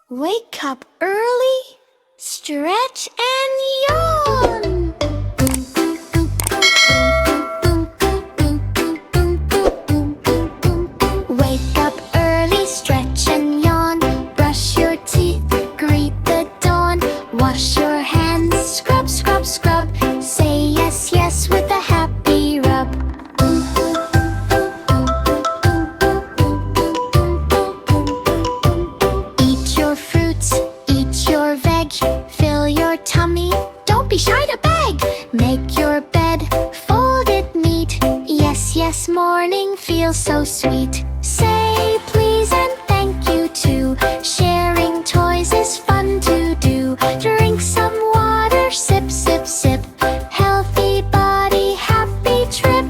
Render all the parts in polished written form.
Wake up early, stretch and yawn. Wake up early, stretch and yawn. Brush your teeth, greet the dawn. Wash your hands, scrub, scrub, scrub. Say yes, yes with a happy rub. Eat your fruits, eat your veg. Fill your tummy, don't be shy to beg. Make your bed, fold it neat. Yes, yes, morning feels so sweet. Say please and thank you too. Sharing toys is fun to do. Drink some water, sip, sip, sip. Healthy body, happy trip.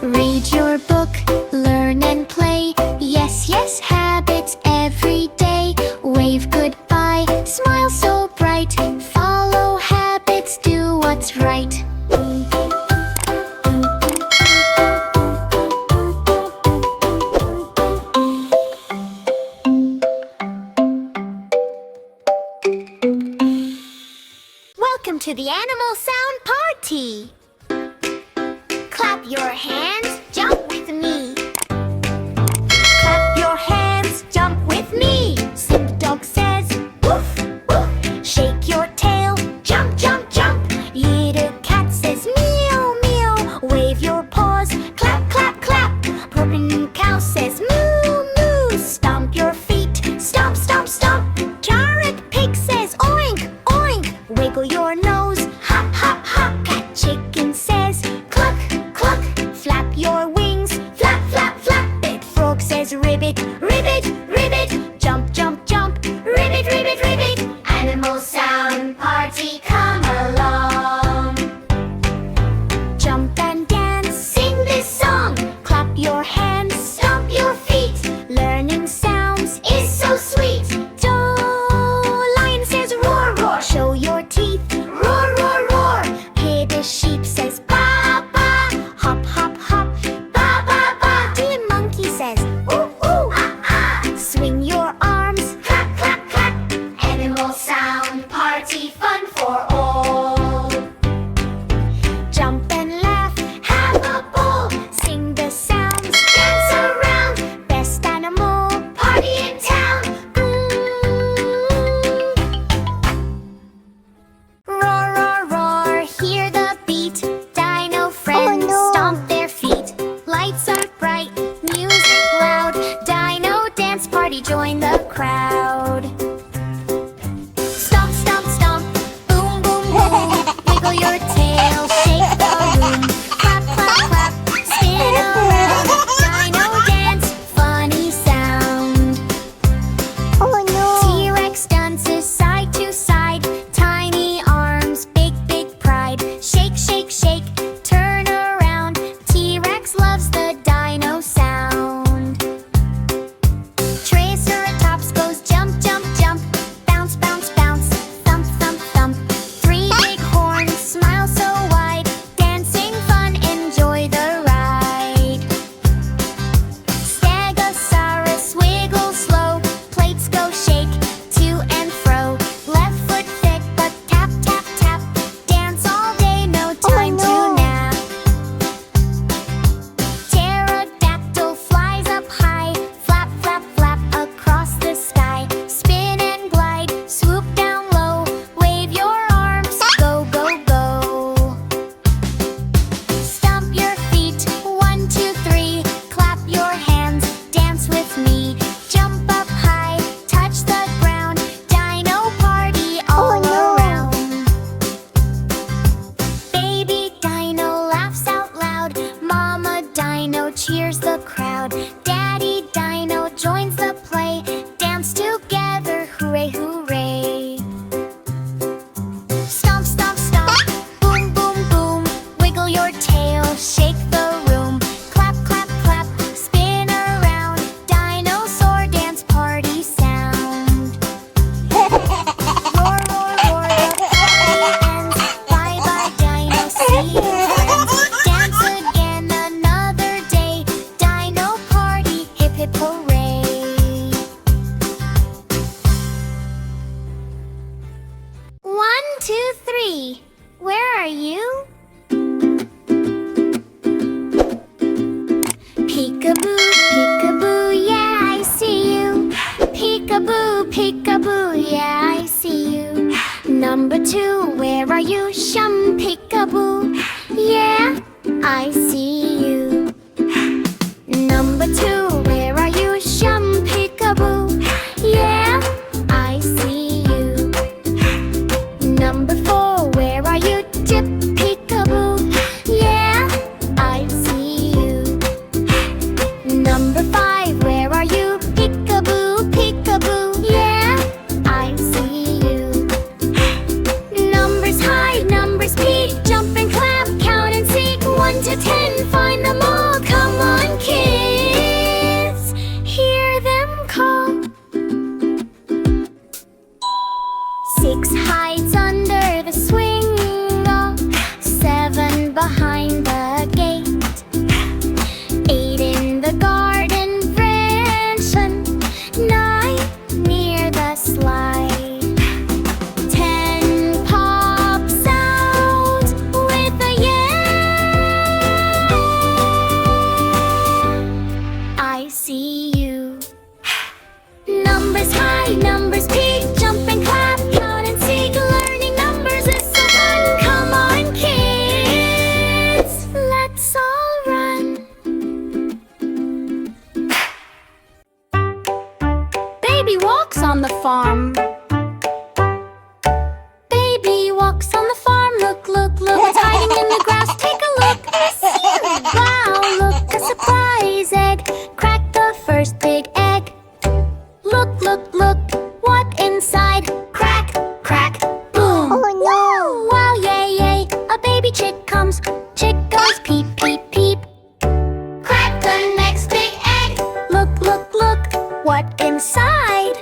Read your book, learn and play. Yes, yes, habits every day. Wave goodbye, smile so bright. Follow habits, do what's right. Welcome to the Animal Sound Party! Clap your hands, jump with me. Clap your hands, jump with me. Sip dog says, woof, woof. Shake your tail, jump, jump, jump. Little cat says, meow, meow. Wave your paws, clap, clap, clap. Purring cow says, moo, moo. Stomp your feet, stomp, stomp, stomp. Carrot pig says, oink, oink. Wiggle your nose, hop, hop, hop. Cat chicken says, cluck, cluck. Flap your wings, flap, flap, flap. Big frog says, ribbit, ribbit, ribbit. Jump, jump, jump, ribbit, ribbit, ribbit. Animal Sound Party, come along. Jump and dance, sing this song. Clap your hands, stomp your feet. Learning sounds is so sweet. Lion says, roar, roar. Show your teeth, roar, roar, roar. Hear the sheep says, ba, ba. Hop, hop, hop, ba, ba, ba. The monkey says, ooh, ooh, ah, ah. Swing your arms, clap, clap, clap. Animal Sound Party, fun for all. Jump and laugh, have a ball. Sing the sounds, dance around. Best animal party in town. Roar, roar, roar, hear the beat. Dino friends stomp their feet. Lights are bright, music loud. Dino dance party, join the crowd. Stomp, stomp, stomp, boom, boom, boom. Wiggle your tail, shake the room. Clap, clap, clap, spin around. Dino dance, funny sound. T-Rex dances side to side. Tiny arms, big, big pride. Shake, shake, shake, turn around. T-Rex loves the dino sound. Triceratops goes jump, jump, jump. Bounce, bounce, bounce, thump, thump, thump. Three big horns, smile so wide. Dancing fun, enjoy the ride. Stegosaurus wiggle slow. Plates go shake to and fro. Left foot thick but tap, tap, tap. Dance all day, no time to nap. Number 2, where are you? Shum peekaboo. Yeah, I see you. Number 2, where are you? Shum peekaboo. Yeah, I see you. Number 4, where are you? Dip peekaboo. Yeah, I see you. Number 5, where are you? Peekaboo, peekaboo. Yeah, I see you. Numbers hide, numbers peek, jump and clap, count and seek. 1 to 10, find them all. Come on, kids, hear them call. 6 hides under the swing, 7 behind the gate, 8 in the garden branch, and 9 near the slide. 10 pops out with a yeah. I see you. Numbers high, numbers peak, jump and clap, count and seek. Learning numbers is so fun. Come on, kids, let's all run. Baby walks on the farm. Baby walks on the farm. Look, look, look, it's hiding in the grass. Take a look. Wow, look, a surprise egg. Crack the first big egg. Look, look, look, what inside? Crack, crack, boom. Oh no! Wow, yay, yay, a baby chick comes. Chick goes peep, peep, peep. Crack the next big egg. Look, look, look, what inside?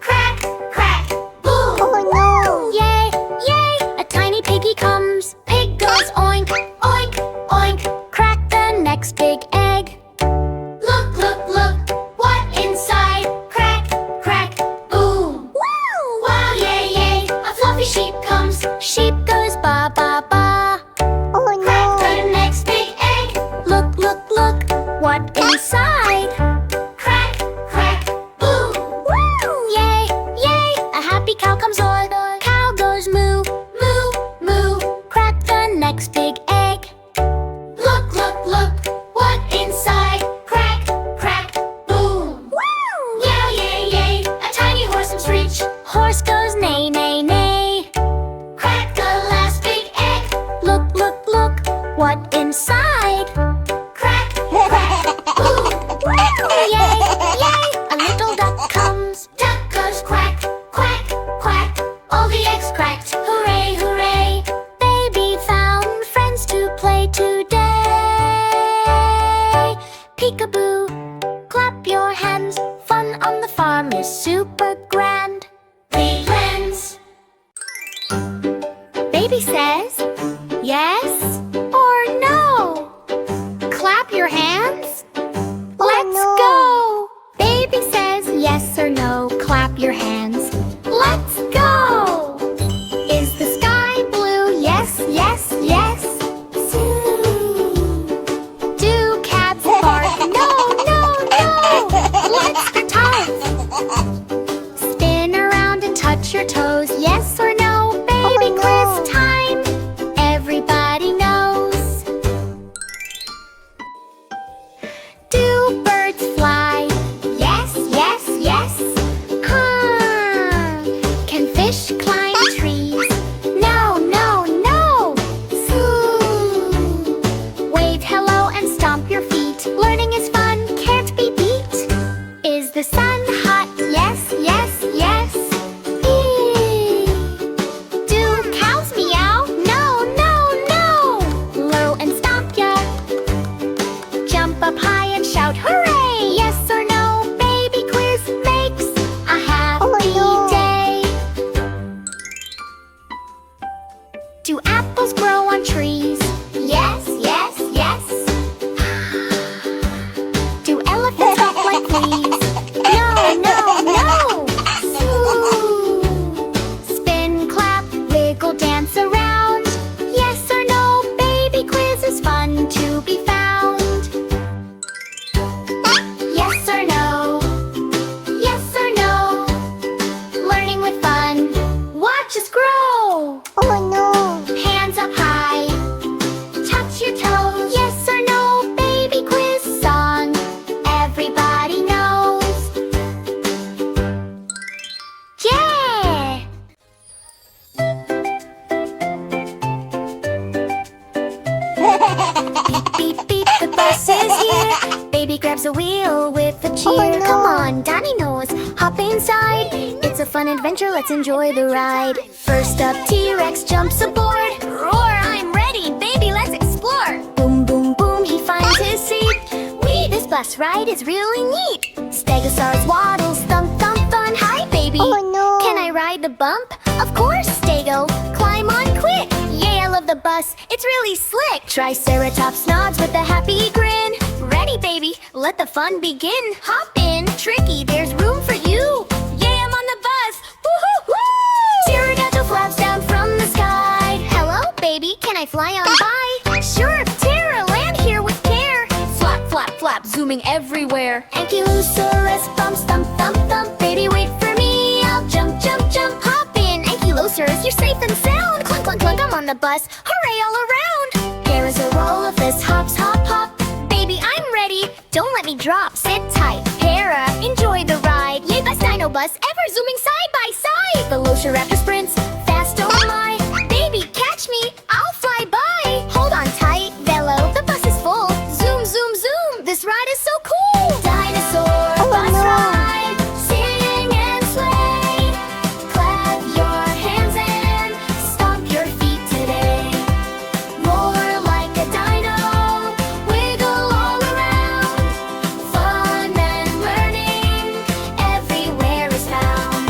Crack, crack, boom. Oh no! Yay, yay, a tiny piggy comes. Pig goes oink, oink, oink. Crack the next big egg. Look, look, look, what inside? Crack, crack, boom. Wow! Wow, yay, yay, a fluffy sheep comes. Sheep goes ba, ba, ba. Oh no! Crack the next big egg. Look, look, look, what inside? Crack, crack, boom. Wow! Yay, yay, a happy cow comes on. Cow goes moo, moo, moo. Crack the next big egg. Look, look, look, what inside? Crack, crack, boom. Wow! Yeah, yay, yay, a tiny horse comes reach. Horse goes neigh, neigh, neigh. Crack the last big egg. Look, look, look, what inside? Crack, crack, boom. Wow! Yay, yay, a little duck comes. Duck goes quack, quack, quack. All the eggs cracked. Hooray, hooray. Baby found friends to play today. Peekaboo, clap your hands. Fun on the farm is super grand. Three plans. Baby says, yes or no. Clap your hands. Let's go. Baby says, yes or no. Clap your hands. Let's go. Is the sky blue? Yes, yes, yes. Do cats bark? No, no, no. Let's the toes. Spin around and touch your toes. Yes or no? Baby quiz time. Everybody knows. Do birds fly? Yes, yes, yes. Can fish climb trees? No, no, no. Wave hello and stomp your feet. Learning is fun, can't be beat. Is the sun hot? Yes, yes, yes. Do cows meow? No, no, no. Low and stomp ya. Jump up high and shout hooray! Yes or no? Baby quiz makes a happy day. Do apples grow on trees? Yes, yes, yes. Do elephants hop like fleas? No, no, no. Spin, clap, wiggle, dance around. Yes or no? Baby quiz is fun to be found. grabs a wheel with a cheer. Oh, no. Come on, Daddy knows, hop inside. It's a fun adventure, let's enjoy the ride. First up, T-Rex jumps aboard. Roar, I'm ready, baby, let's explore. Boom, boom, boom, he finds his seat. Wee, this bus ride is really neat. Stegosaurus waddles, thump, thump, fun. Hi, baby. Oh, no. Can I ride the bump? Of course, Stego. Climb on quick. Yay, I love the bus. It's really slick. Triceratops nods with a happy grin. Ready, baby. Let the fun begin. Hop in. Tricky, there's room for you. Yay, I'm on the bus. Woo-hoo-hoo! Pterodactyl flaps down from the sky. Hello, baby. Can I fly on by? Sure, Terra, land here with care. Flap, flap, flap, zooming everywhere. Ankylosaurus bumps, thump, thump, thump. Baby, wait for me. I'll jump, jump, jump. Hop in, Ankylosaurus, you're safe and sound. Clunk, clunk, clunk, I'm on the bus. Hooray all around. Here is a roll of this hops, hop, hop. Baby, I'm ready. Don't let me drop. Sit tight. Hera, enjoy the ride. Yay, best dino bus ever zooming side by side. Velociraptor sprints, fast, oh my. Baby, catch me. I'll fly by. Hold on tight, Velo. The bus is full. Zoom, zoom, zoom. This ride is so cool. Dinosaur bus no. ride. Sing and sway. Clap your hands and stomp your feet today. Roar like a dino. Wiggle all around. Fun and learning everywhere is found.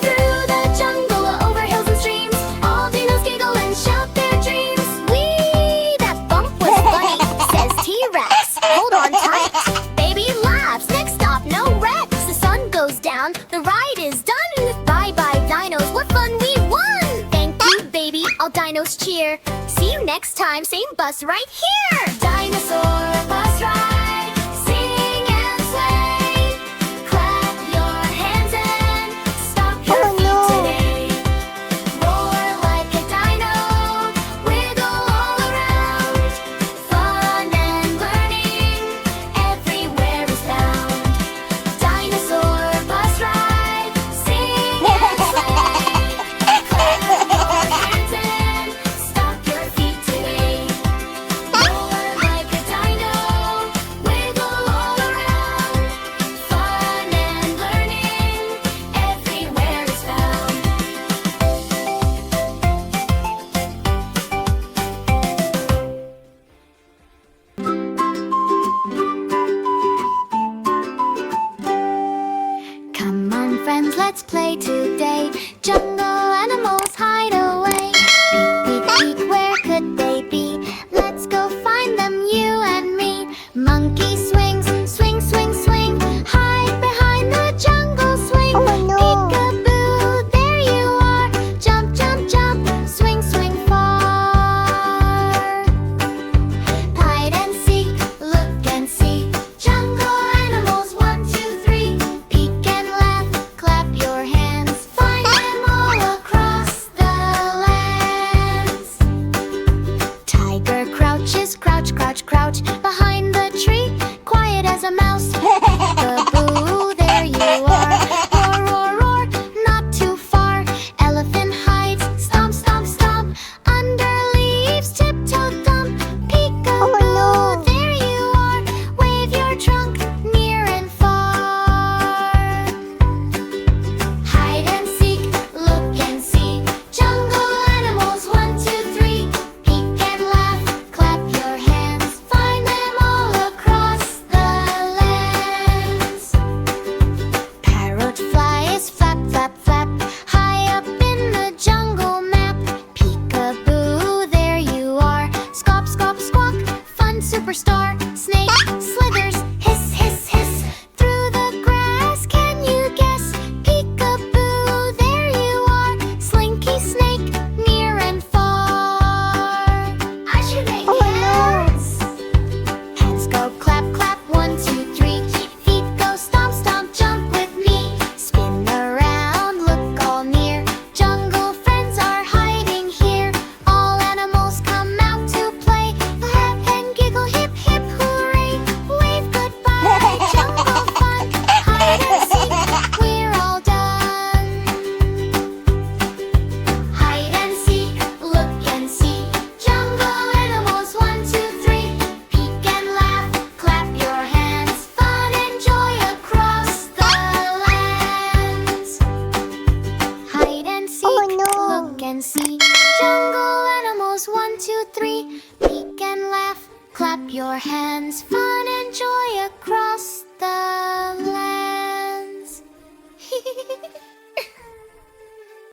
Through the jungle, over hills and streams, all dinos giggle and shout their dreams. Wee, that bump was funny, says T-Rex. Hold on tight. Baby laughs. Next stop, no wrecks. The sun goes down. The ride is done. Bye-bye, dinos. What fun we won! Thank you, baby. All dinos cheer. See you next time. Same bus right here.